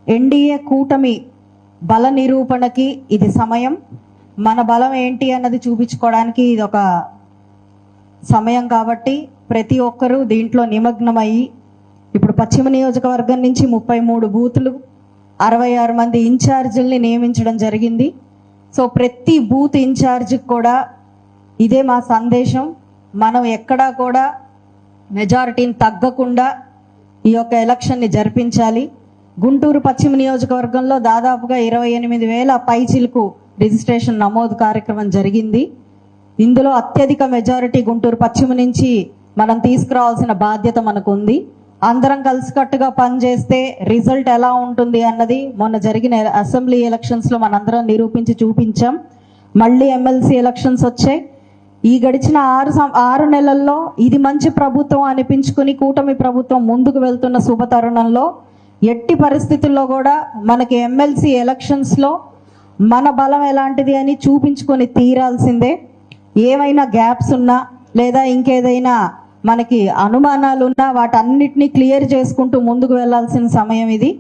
NDA కూటమి బల నిరూపణకి ఇది సమయం. మన బలం ఏంటి అన్నది చూపించుకోవడానికి ఇది ఒక సమయం. కాబట్టి ప్రతి ఒక్కరూ దీంట్లో నిమగ్నమయ్యి, ఇప్పుడు పశ్చిమ నియోజకవర్గం నుంచి 33 బూతులు, 66 మంది ఇన్ఛార్జీల్ని నియమించడం జరిగింది. సో ప్రతి బూత్ ఇన్ఛార్జికి కూడా ఇదే మా సందేశం. మనం ఎక్కడా కూడా మెజారిటీని తగ్గకుండా ఈ యొక్క ఎలక్షన్ని జరిపించాలి. గుంటూరు పశ్చిమ నియోజకవర్గంలో దాదాపుగా 28,000 పైచిలకు రిజిస్ట్రేషన్ నమోదు కార్యక్రమం జరిగింది. ఇందులో అత్యధిక మెజారిటీ గుంటూరు పశ్చిమ నుంచి మనం తీసుకురావాల్సిన బాధ్యత మనకు ఉంది. అందరం కలిసికట్టుగా పనిచేస్తే రిజల్ట్ ఎలా ఉంటుంది అన్నది మొన్న జరిగిన అసెంబ్లీ ఎలక్షన్స్లో మనందరం నిరూపించి చూపించాం. మళ్ళీ ఎమ్మెల్సీ ఎలక్షన్స్ వచ్చాయి. ఈ గడిచిన 6 నెలల్లో ఇది మంచి ప్రభుత్వం అనిపించుకుని కూటమి ప్రభుత్వం ముందుకు వెళ్తున్న శుభతరుణంలో ఎట్టి పరిస్థితుల్లో కూడా మనకి ఎమ్మెల్సీ ఎలక్షన్స్లో మన బలం ఎలాంటిది అని చూపించుకొని తీరాల్సిందే. ఏమైనా గ్యాప్స్ ఉన్నా లేదా ఇంకేదైనా మనకి అనుమానాలు ఉన్నా వాటన్నిటినీ క్లియర్ చేసుకుంటూ ముందుకు వెళ్లాల్సిన సమయం ఇది.